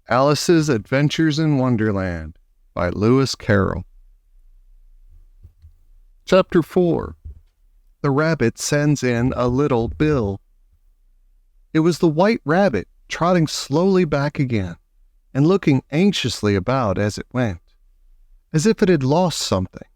Alice's Adventures in Wonderland by Lewis Carroll. Chapter 4. The Rabbit Sends in a Little Bill. It was the White Rabbit trotting slowly back again and looking anxiously about as it went, as if it had lost something,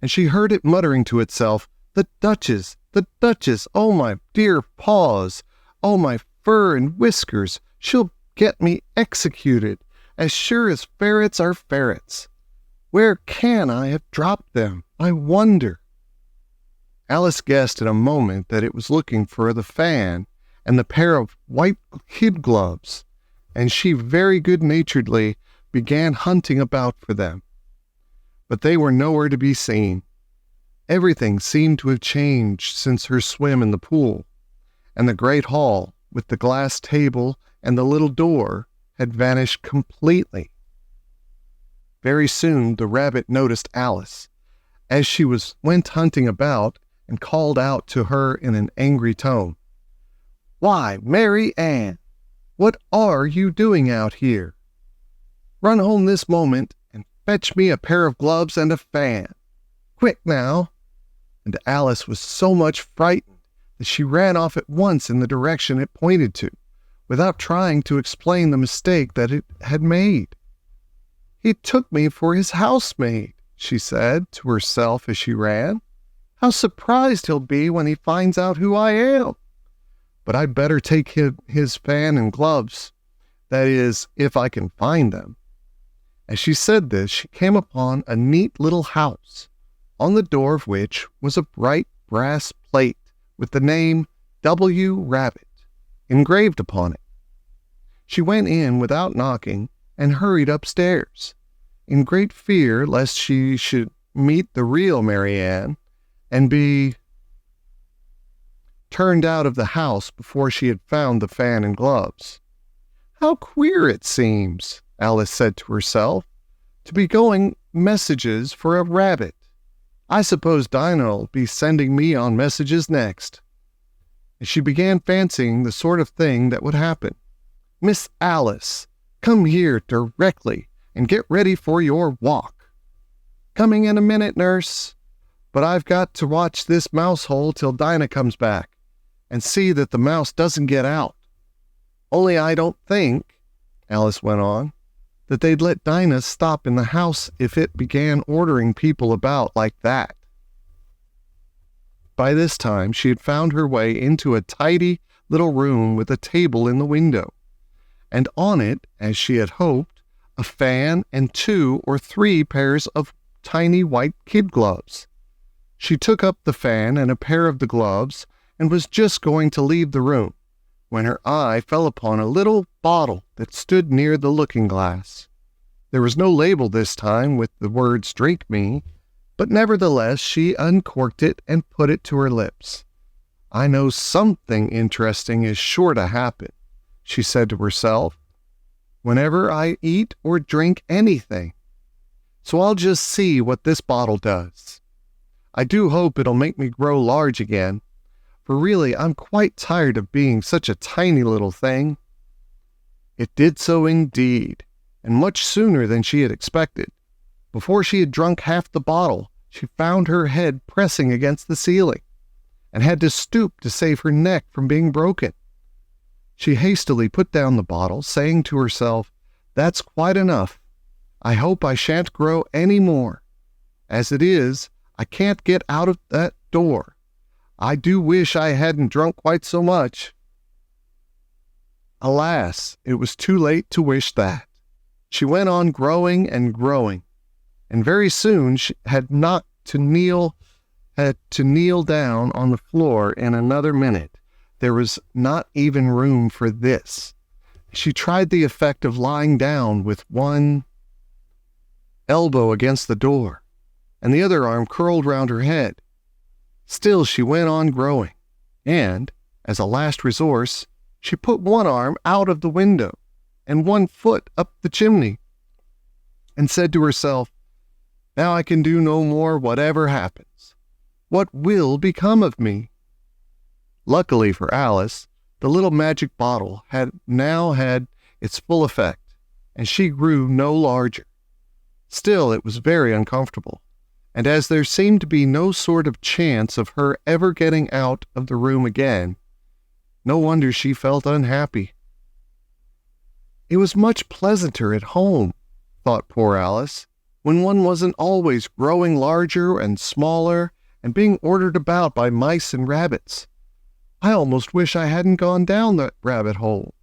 and she heard it muttering to itself, "The Duchess! The Duchess! Oh, my dear paws! Oh, my fur and whiskers! She'll get me executed, as sure as ferrets are ferrets. Where can I have dropped them, I wonder?" Alice guessed in a moment that it was looking for the fan and the pair of white kid gloves, and she very good-naturedly began hunting about for them. But they were nowhere to be seen. Everything seemed to have changed since her swim in the pool, and the great hall, with the glass table and the little door, had vanished completely. Very soon the rabbit noticed Alice, as she went hunting about, and called out to her in an angry tone, "Why, Mary Ann, what are you doing out here? Run home this moment and fetch me a pair of gloves and a fan. Quick now!" And Alice was so much frightened that she ran off at once in the direction it pointed to, without trying to explain the mistake that it had made. "He took me for his housemaid," she said to herself as she ran. "How surprised he'll be when he finds out who I am! But I'd better take his fan and gloves, that is, if I can find them." As she said this, she came upon a neat little house, on the door of which was a bright brass plate with the name W. Rabbit engraved upon it. She went in without knocking and hurried upstairs, in great fear lest she should meet the real Mary Ann and be turned out of the house before she had found the fan and gloves. "How queer it seems," Alice said to herself, "to be going messages for a rabbit. I suppose Dinah'll be sending me on messages next." And she began fancying the sort of thing that would happen. "Miss Alice, come here directly and get ready for your walk." "Coming in a minute, nurse. But I've got to watch this mouse hole till Dinah comes back, and see that the mouse doesn't get out. Only I don't think," Alice went on, "that they'd let Dinah stop in the house if it began ordering people about like that." By this time she had found her way into a tidy little room with a table in the window, and on it, as she had hoped, a fan and 2 or 3 pairs of tiny white kid gloves. She took up the fan and a pair of the gloves and was just going to leave the room when her eye fell upon a little bottle that stood near the looking-glass. There was no label this time with the words "Drink me," but nevertheless she uncorked it and put it to her lips. "I know something interesting is sure to happen," she said to herself, "whenever I eat or drink anything. So I'll just see what this bottle does. I do hope it'll make me grow large again, for really I'm quite tired of being such a tiny little thing." It did so indeed, and much sooner than she had expected. Before she had drunk half the bottle, she found her head pressing against the ceiling, and had to stoop to save her neck from being broken. She hastily put down the bottle, saying to herself, "That's quite enough. I hope I shan't grow any more. As it is, I can't get out of that door. I do wish I hadn't drunk quite so much." Alas, it was too late to wish that. She went on growing and growing, and very soon she had to kneel down on the floor in another minute. There was not even room for this. She tried the effect of lying down with one elbow against the door, and the other arm curled round her head. Still she went on growing, and, as a last resource, she put one arm out of the window and one foot up the chimney, and said to herself, "Now I can do no more whatever happens. What will become of me?" Luckily for Alice, the little magic bottle had now had its full effect, and she grew no larger. Still, it was very uncomfortable, and as there seemed to be no sort of chance of her ever getting out of the room again, no wonder she felt unhappy. It was much pleasanter at home, thought poor Alice, when one wasn't always growing larger and smaller and being ordered about by mice and rabbits. I almost wish I hadn't gone down that rabbit hole.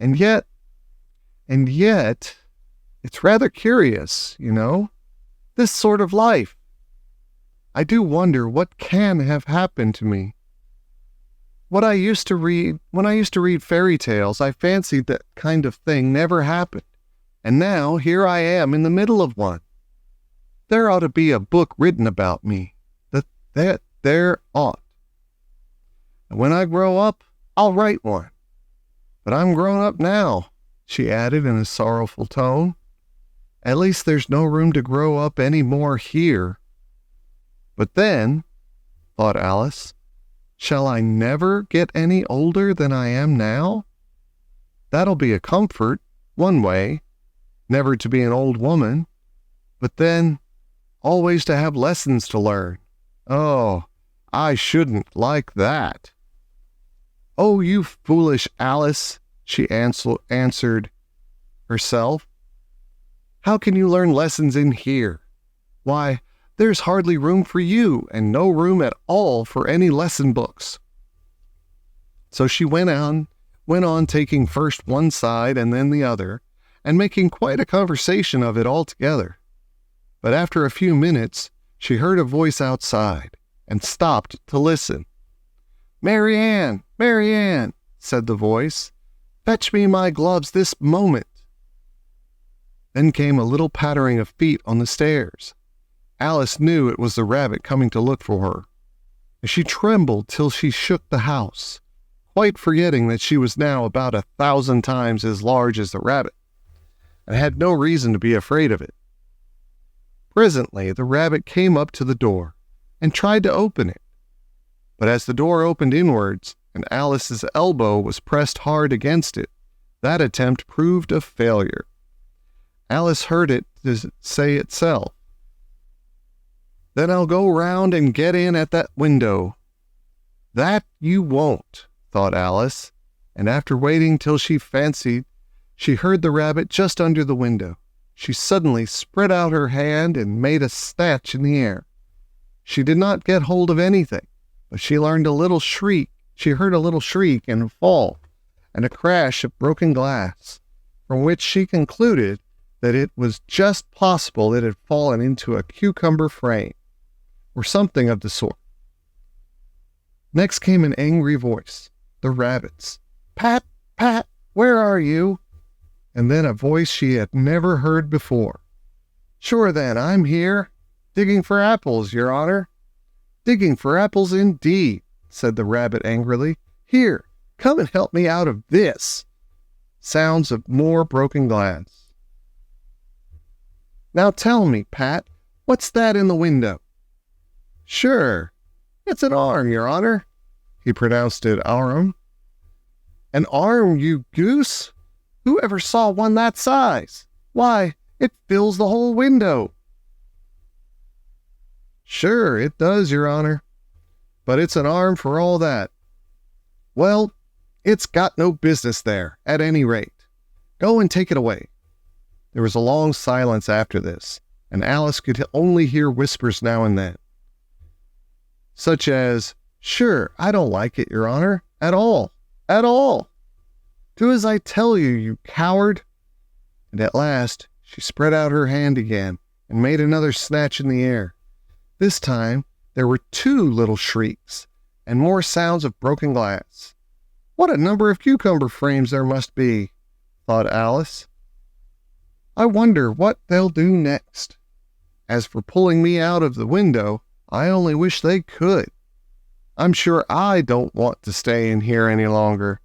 And yet, it's rather curious, this sort of life. I do wonder what can have happened to me. When I used to read fairy tales, I fancied that kind of thing never happened. And now here I am in the middle of one. There ought to be a book written about me. That there ought. And when I grow up, I'll write one. But I'm grown up now, she added in a sorrowful tone. At least there's no room to grow up any more here. But then, thought Alice, shall I never get any older than I am now? That'll be a comfort, one way, never to be an old woman, but then always to have lessons to learn. Oh, I shouldn't like that. Oh, you foolish Alice, she answered herself. How can you learn lessons in here? Why, there's hardly room for you, and no room at all for any lesson books. So she went on taking first one side and then the other, and making quite a conversation of it altogether. But after a few minutes, she heard a voice outside, and stopped to listen. "Mary Ann, Mary Ann," said the voice, "fetch me my gloves this moment." Then came a little pattering of feet on the stairs. Alice knew it was the rabbit coming to look for her, and she trembled till she shook the house, quite forgetting that she was now about 1,000 times as large as the rabbit, and had no reason to be afraid of it. Presently the rabbit came up to the door, and tried to open it. But as the door opened inwards, and Alice's elbow was pressed hard against it, that attempt proved a failure. Alice heard it to say itself, "Then I'll go round and get in at that window." "That you won't," thought Alice, and after waiting till she fancied she heard the rabbit just under the window, she suddenly spread out her hand and made a snatch in the air. She did not get hold of anything, but she heard a little shriek and a fall, and a crash of broken glass, from which she concluded that it was just possible it had fallen into a cucumber frame, or something of the sort. Next came an angry voice, the rabbit's. "Pat, Pat, where are you?" And then a voice she had never heard before. "Sure then, I'm here, digging for apples, your honor." "Digging for apples indeed," said the rabbit angrily. "Here, come and help me out of this." Sounds of more broken glass. "Now tell me, Pat, what's that in the window?" "Sure, it's an arm, your honor." He pronounced it arm. "An arm, you goose? Who ever saw one that size? Why, it fills the whole window." "Sure, it does, your honor. But it's an arm for all that." "Well, it's got no business there, at any rate. Go and take it away." There was a long silence after this, and Alice could only hear whispers now and then, such as, "Sure, I don't like it, your honor, at all, at all. Do as I tell you, you coward." And at last she spread out her hand again and made another snatch in the air. This time there were 2 little shrieks and more sounds of broken glass. "What a number of cucumber frames there must be," thought Alice. "I wonder what they'll do next. As for pulling me out of the window, I only wish they could. I'm sure I don't want to stay in here any longer."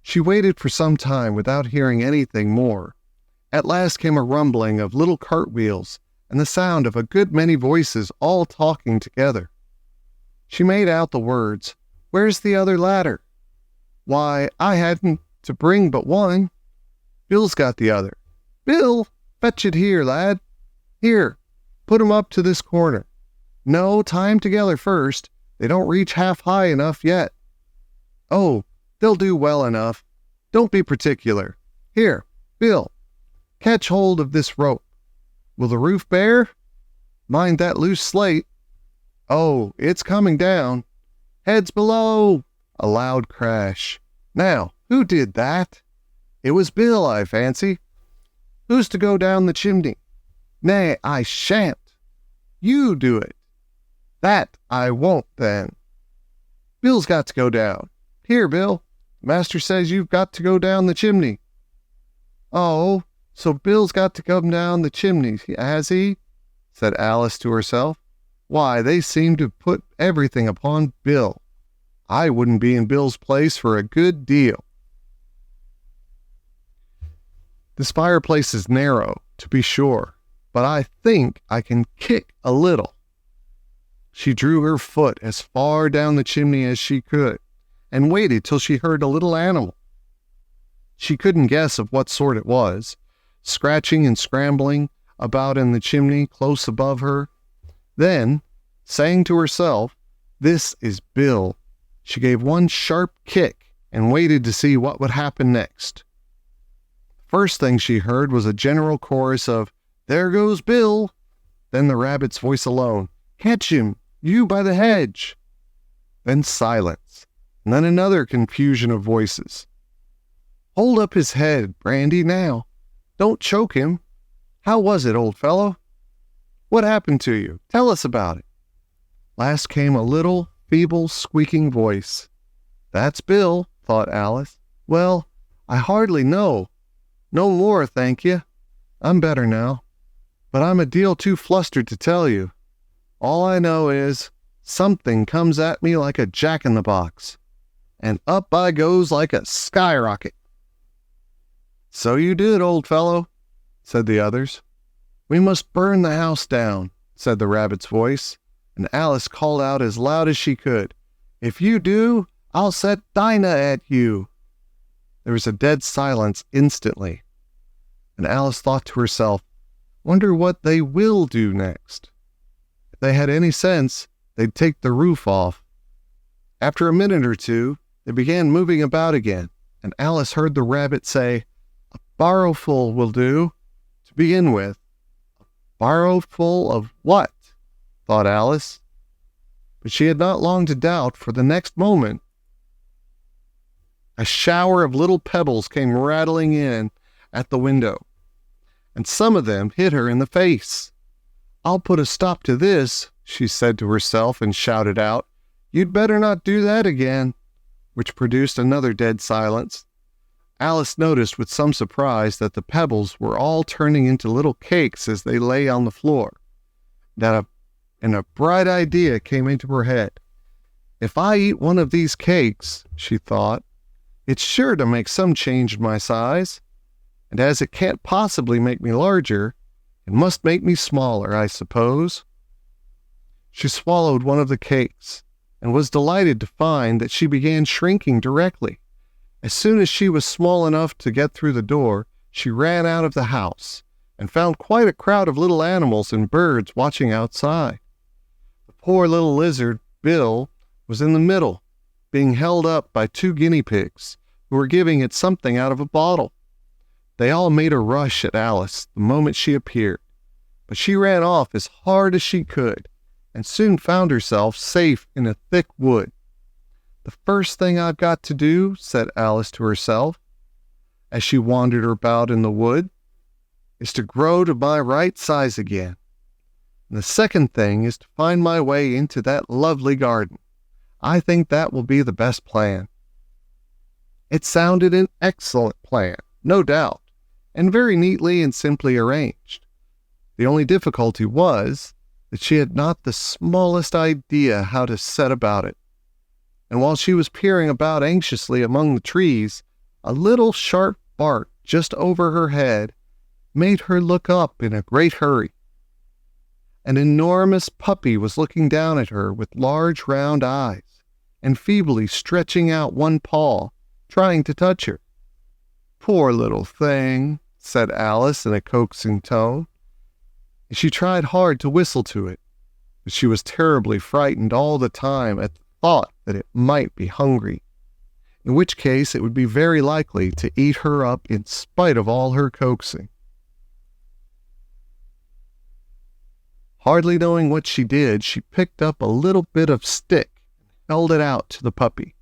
She waited for some time without hearing anything more. At last came a rumbling of little cartwheels and the sound of a good many voices all talking together. She made out the words, "Where's the other ladder? Why, I hadn't to bring but one. Bill's got the other. Bill, fetch it here, lad. Here, put 'em up to this corner. No, tie 'em together first. They don't reach half high enough yet. Oh, they'll do well enough. Don't be particular. Here, Bill, catch hold of this rope. Will the roof bear? Mind that loose slate. Oh, it's coming down. Heads below. A loud crash. Now, who did that? It was Bill, I fancy. Who's to go down the chimney? Nay, I shan't. You do it. That I won't, then. Bill's got to go down. Here, Bill. Master says you've got to go down the chimney. Oh, so Bill's got to come down the chimney, has he? Said Alice to herself. Why, they seem to put everything upon Bill. I wouldn't be in Bill's place for a good deal. This fireplace is narrow, to be sure, but I think I can kick a little. She drew her foot as far down the chimney as she could, and waited till she heard a little animal. She couldn't guess of what sort it was, scratching and scrambling about in the chimney close above her. Then, saying to herself, "This is Bill," she gave one sharp kick and waited to see what would happen next. First thing she heard was a general chorus of, "There goes Bill!" Then the rabbit's voice alone, "Catch him, you by the hedge!" Then silence, and then another confusion of voices. "Hold up his head, Brandy, now. Don't choke him. How was it, old fellow? What happened to you? Tell us about it." Last came a little, feeble, squeaking voice. "That's Bill," thought Alice. "Well, I hardly know. No more, thank you. I'm better now. But I'm a deal too flustered to tell you. All I know is, something comes at me like a jack-in-the-box, and up I goes like a skyrocket." "So you did, old fellow," said the others. "We must burn the house down," said the rabbit's voice, and Alice called out as loud as she could, "If you do, I'll set Dinah at you." There was a dead silence instantly, and Alice thought to herself, "Wonder what they will do next. If they had any sense, they'd take the roof off." After a minute or two, they began moving about again, and Alice heard the rabbit say, "A barrowful will do, to begin with." "A barrowful of what?" thought Alice. But she had not long to doubt, for the next moment, a shower of little pebbles came rattling in at the window, and some of them hit her in the face. "I'll put a stop to this," she said to herself, and shouted out, "You'd better not do that again," which produced another dead silence. Alice noticed with some surprise that the pebbles were all turning into little cakes as they lay on the floor. And a bright idea came into her head. "If I eat one of these cakes," she thought, "it's sure to make some change in my size. And as it can't possibly make me larger, it must make me smaller, I suppose." She swallowed one of the cakes, and was delighted to find that she began shrinking directly. As soon as she was small enough to get through the door, she ran out of the house, and found quite a crowd of little animals and birds watching outside. The poor little lizard, Bill, was in the middle, being held up by 2 guinea pigs, who were giving it something out of a bottle. They all made a rush at Alice the moment she appeared, but she ran off as hard as she could, and soon found herself safe in a thick wood. "The first thing I've got to do," said Alice to herself, as she wandered about in the wood, "is to grow to my right size again. And the second thing is to find my way into that lovely garden. I think that will be the best plan." It sounded an excellent plan, no doubt, and very neatly and simply arranged. The only difficulty was that she had not the smallest idea how to set about it. And while she was peering about anxiously among the trees, a little sharp bark just over her head made her look up in a great hurry. An enormous puppy was looking down at her with large round eyes, and feebly stretching out one paw, trying to touch her. poor little thing," said Alice in a coaxing tone. And she tried hard to whistle to it, but she was terribly frightened all the time at the thought that it might be hungry, in which case it would be very likely to eat her up in spite of all her coaxing. Hardly knowing what she did, she picked up a little bit of stick and held it out to the puppy,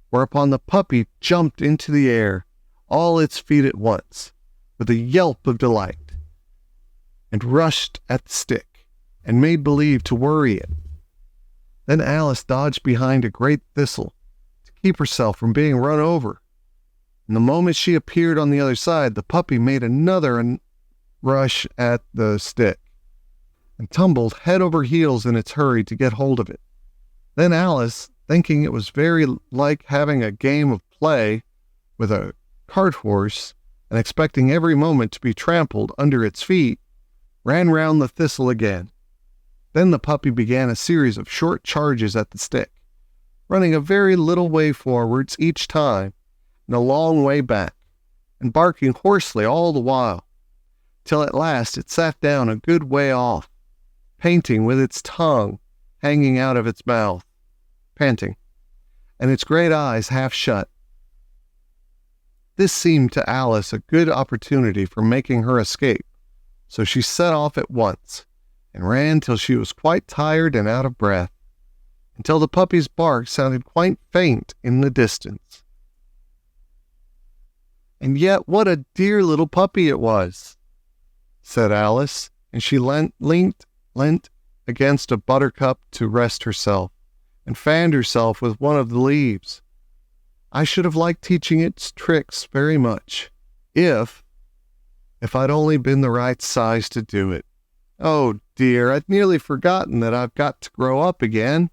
whereupon the puppy jumped into the air, all its feet at once, with a yelp of delight, and rushed at the stick, and made believe to worry it. Then Alice dodged behind a great thistle to keep herself from being run over, and the moment she appeared on the other side, the puppy made another rush at the stick, and tumbled head over heels in its hurry to get hold of it. Then Alice, thinking it was very like having a game of play with a cart horse, and expecting every moment to be trampled under its feet, ran round the thistle again. Then the puppy began a series of short charges at the stick, running a very little way forwards each time, and a long way back, and barking hoarsely all the while, till at last it sat down a good way off, panting with its tongue hanging out of its mouth, panting, and its great eyes half shut. This seemed to Alice a good opportunity for making her escape, so she set off at once, and ran till she was quite tired and out of breath, until the puppy's bark sounded quite faint in the distance. "And yet what a dear little puppy it was," said Alice, and she leant against a buttercup to rest herself, and fanned herself with one of the leaves. "I should have liked teaching its tricks very much, if I'd only been the right size to do it. Oh dear, I'd nearly forgotten that I've got to grow up again.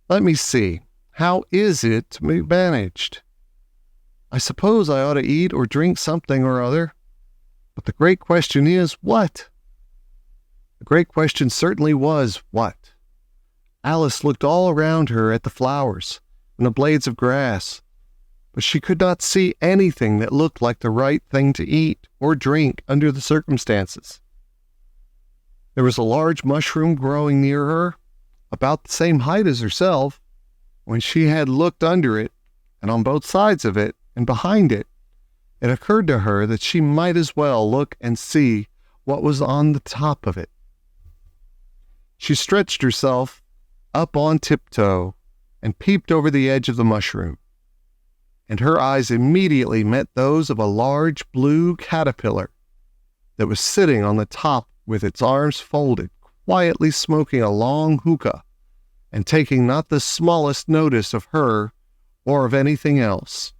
Let me see, how is it to be managed? I suppose I ought to eat or drink something or other, but the great question is, what?" The great question certainly was, what? Alice looked all around her at the flowers and the blades of grass, but she could not see anything that looked like the right thing to eat or drink under the circumstances. There was a large mushroom growing near her, about the same height as herself. When she had looked under it, and on both sides of it, and behind it, it occurred to her that she might as well look and see what was on the top of it. She stretched herself up on tiptoe and peeped over the edge of the mushroom, and her eyes immediately met those of a large blue caterpillar that was sitting on the top with its arms folded, quietly smoking a long hookah, and taking not the smallest notice of her or of anything else.